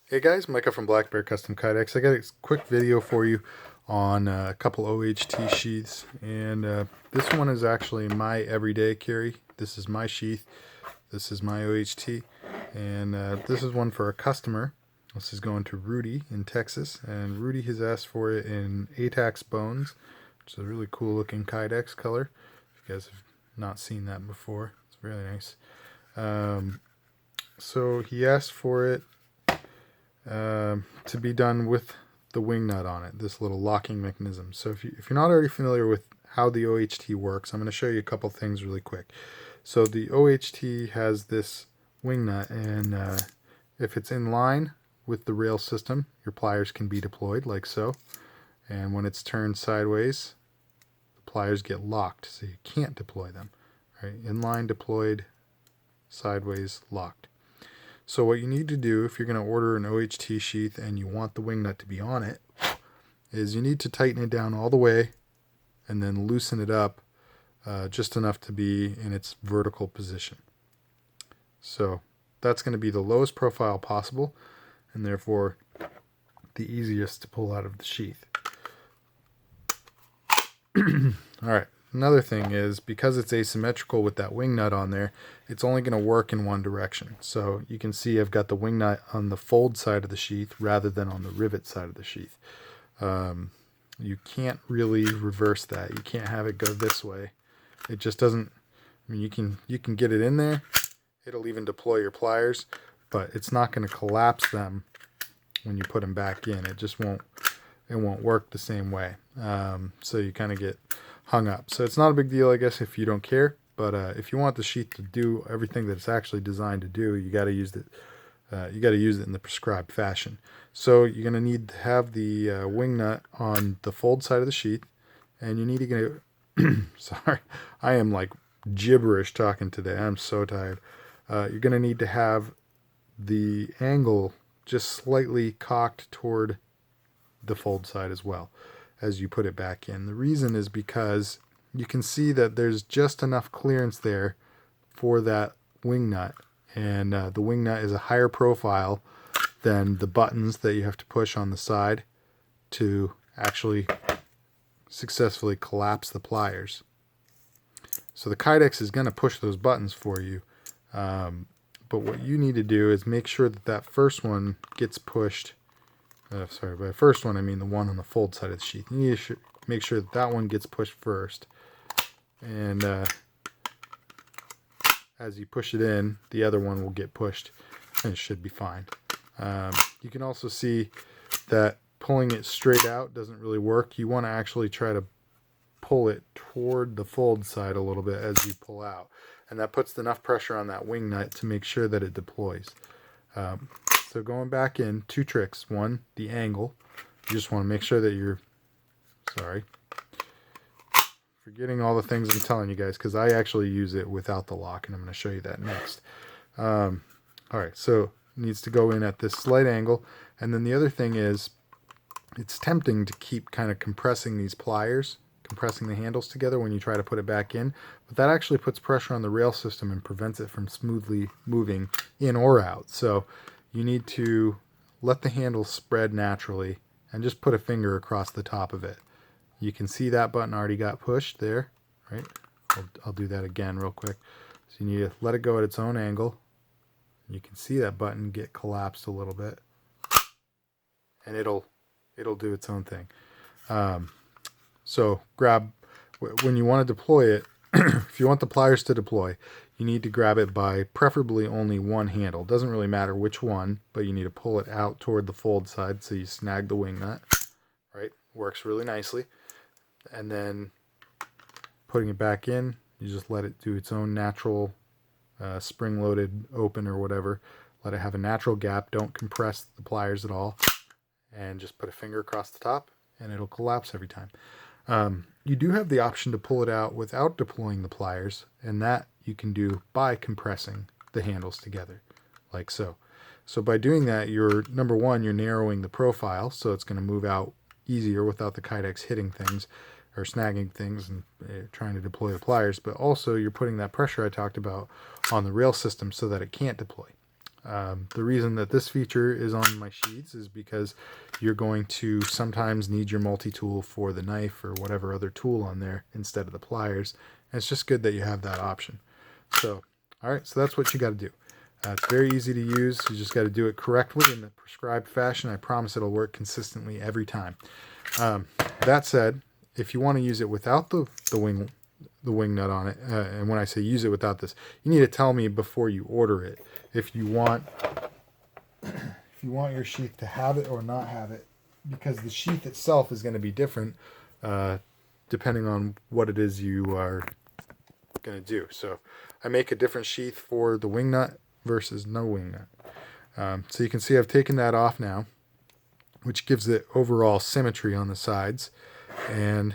Hey guys, Micah from Black Bear Custom Kydex. I got a quick video for you on a couple OHT sheaths, and this one is actually my everyday carry. This is my sheath. This is my OHT, and this is one for a customer. This is going to Rudy in Texas, and Rudy has asked for it in ATAX Bones, which is a really cool looking Kydex color. If you guys have not seen that before, it's really nice. So he asked for it to be done with the wing nut on it, this little locking mechanism. So if you're not already familiar with how the OHT works, I'm going to show you a couple things really quick. So the OHT has this wing nut, and if it's in line with the rail system, your pliers can be deployed like so. And when it's turned sideways, the pliers get locked, so you can't deploy them. Right? In line, deployed, sideways, locked. So what you need to do if you're going to order an OHT sheath and you want the wing nut to be on it is you need to tighten it down all the way and then loosen it up just enough to be in its vertical position. So that's going to be the lowest profile possible and therefore the easiest to pull out of the sheath. Alright, another thing is because it's asymmetrical with that wing nut on there, it's only going to work in one direction. So you can see I've got the wing nut on the fold side of the sheath rather than on the rivet side of the sheath. You can't really reverse that. You can't have it go this way. It just doesn't. I mean, you can get it in there. It'll even deploy your pliers, but it's not going to collapse them when you put them back in. It just won't. It won't work the same way. So you kind of get hung up. So it's not a big deal, I guess, if you don't care. But if you want the sheath to do everything that it's actually designed to do, you got to use it. You got to use it in the prescribed fashion. So you're going to need to have the wing nut on the fold side of the sheath, and you need to get. Sorry, I am like gibberish talking today. I'm so tired. You're going to need to have the angle just slightly cocked toward the fold side as well as you put it back in. The reason is because you can see that there's just enough clearance there for that wing nut, and the wing nut is a higher profile than the buttons that you have to push on the side to actually successfully collapse the pliers. So the Kydex is going to push those buttons for you, but what you need to do is make sure that that first one gets pushed. Sorry, by first one I mean the one on the fold side of the sheath. You need to make sure that that one gets pushed first, and as you push it in, the other one will get pushed, and it should be fine. You can also see that pulling it straight out doesn't really work. You want to actually try to pull it toward the fold side a little bit as you pull out, and that puts enough pressure on that wing nut to make sure that it deploys. So going back in, two tricks. One, the angle. You just want to make sure that you're, forgetting all the things I'm telling you guys, because I actually use it without the lock, and I'm going to show you that next. Alright, so it needs to go in at this slight angle, and then the other thing is, it's tempting to keep kind of compressing these pliers, compressing the handles together when you try to put it back in, but that actually puts pressure on the rail system and prevents it from smoothly moving in or out. So you need to let the handle spread naturally and just put a finger across the top of it. You can see that button already got pushed there, right? I'll do that again real quick. So you need to let it go at its own angle. You can see that button get collapsed a little bit, and it'll do its own thing. So grab, when you want to deploy it, if you want the pliers to deploy, you need to grab it by preferably only one handle. It doesn't really matter which one, but you need to pull it out toward the fold side so you snag the wing nut. Right? Works really nicely. And then putting it back in, you just let it do its own natural spring-loaded open or whatever. Let it have a natural gap. Don't compress the pliers at all. And just put a finger across the top, and it'll collapse every time. You do have the option to pull it out without deploying the pliers, and that you can do by compressing the handles together, like so. So by doing that, you're, number one, you're narrowing the profile, so it's going to move out easier without the Kydex hitting things or snagging things and trying to deploy the pliers, but also you're putting that pressure I talked about on the rail system so that it can't deploy. The reason that this feature is on my sheaths is because you're going to sometimes need your multi-tool for the knife or whatever other tool on there instead of the pliers. And it's just good that you have that option. So, all right, so that's what you got to do. It's very easy to use. You just got to do it correctly in the prescribed fashion. I promise it'll work consistently every time. That said, if you want to use it without the wing nut on it, and when I say use it without this, you need to tell me before you order it if you want your sheath to have it or not have it, because the sheath itself is going to be different depending on what it is you are going to do. So I make a different sheath for the wing nut versus no wing nut. So you can see I've taken that off now, which gives it overall symmetry on the sides, and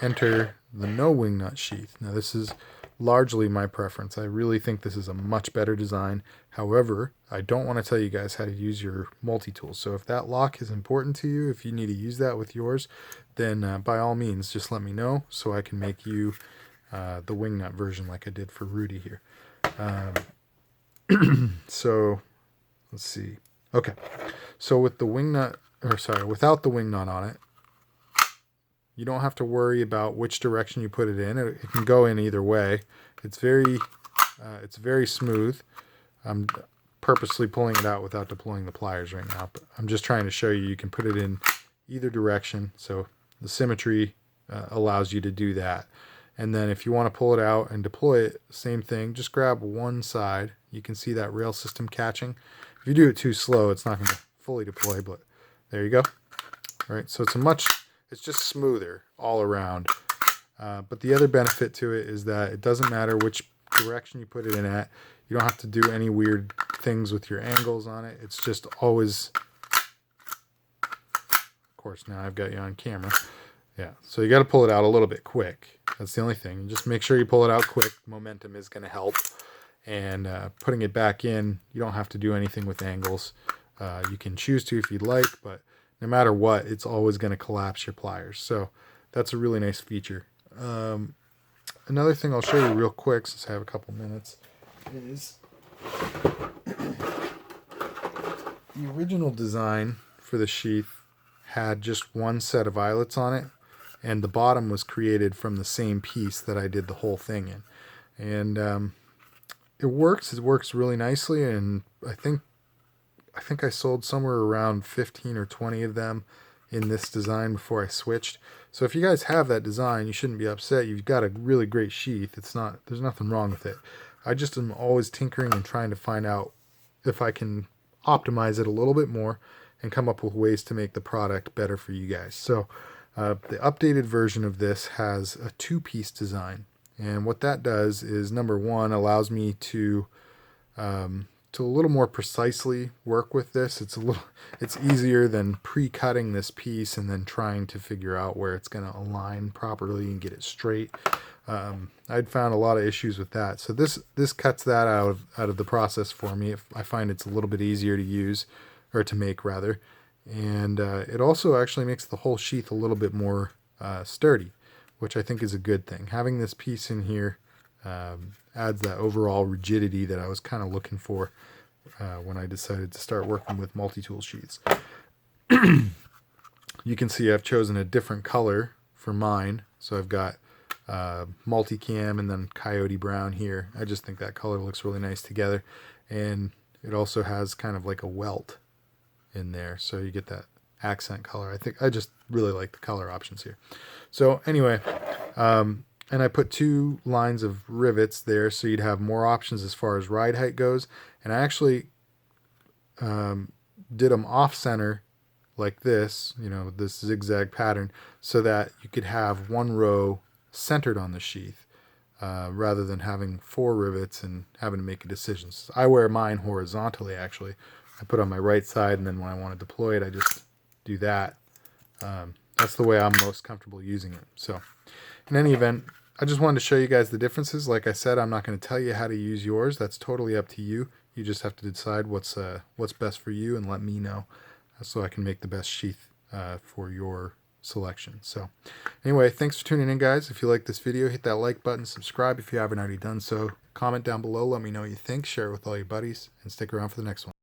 enter the no wing nut sheath. Now this is largely my preference. I really think this is a much better design. However, I don't want to tell you guys how to use your multi-tool. So if that lock is important to you, if you need to use that with yours, then by all means, just let me know so I can make you the wing nut version like I did for Rudy here. So let's see. Okay. So with the wing nut, or sorry, without the wing nut on it, you don't have to worry about which direction you put it in. It can go in either way. It's very smooth. I'm purposely pulling it out without deploying the pliers right now, but I'm just trying to show you can put it in either direction. So the symmetry allows you to do that. And then if you want to pull it out and deploy it, same thing. Just grab one side. You can see that rail system catching. If you do it too slow, it's not going to fully deploy, but there you go. All right, so it's just smoother all around. But the other benefit to it is that it doesn't matter which direction you put it in at. You don't have to do any weird things with your angles on it. It's just always, of course, now I've got you on camera. Yeah, so you got to pull it out a little bit quick. That's the only thing. Just make sure you pull it out quick. Momentum is going to help. And putting it back in, you don't have to do anything with angles. You can choose to if you'd like, but no matter what, it's always going to collapse your pliers. So that's a really nice feature. Another thing I'll show you real quick, since I have a couple minutes, is the original design for the sheath had just one set of eyelets on it, and the bottom was created from the same piece that I did the whole thing in. And it works really nicely, and I think I sold somewhere around 15 or 20 of them in this design before I switched. So if you guys have that design, you shouldn't be upset. You've got a really great sheath. There's nothing wrong with it. I just am always tinkering and trying to find out if I can optimize it a little bit more and come up with ways to make the product better for you guys. So the updated version of this has a two-piece design. And what that does is, number one, allows me to a little more precisely work with this. It's easier than pre-cutting this piece and then trying to figure out where it's going to align properly and get it straight. I'd found a lot of issues with that. So this cuts that out of the process for me. I find it's a little bit easier to use, or to make rather. And it also actually makes the whole sheath a little bit more sturdy, which I think is a good thing. Having this piece in here adds that overall rigidity that I was kind of looking for when I decided to start working with multi-tool sheaths. You can see I've chosen a different color for mine. So I've got multicam and then coyote brown here. I just think that color looks really nice together. And it also has kind of like a welt in there, so you get that accent color. I just really like the color options here. So anyway, and I put 2 lines of rivets there, so you'd have more options as far as ride height goes. And I actually did them off center like this, this zigzag pattern, so that you could have one row centered on the sheath rather than having 4 rivets and having to make a decision. So I wear mine horizontally, actually. I put on my right side, and then when I want to deploy it, I just do that. That's the way I'm most comfortable using it. So in any event, I just wanted to show you guys the differences. Like I said, I'm not going to tell you how to use yours. That's totally up to you. You just have to decide what's best for you and let me know so I can make the best sheath for your selection. So anyway, thanks for tuning in, guys. If you like this video, hit that like button, subscribe if you haven't already done so, comment down below, let me know what you think, share it with all your buddies, and stick around for the next one.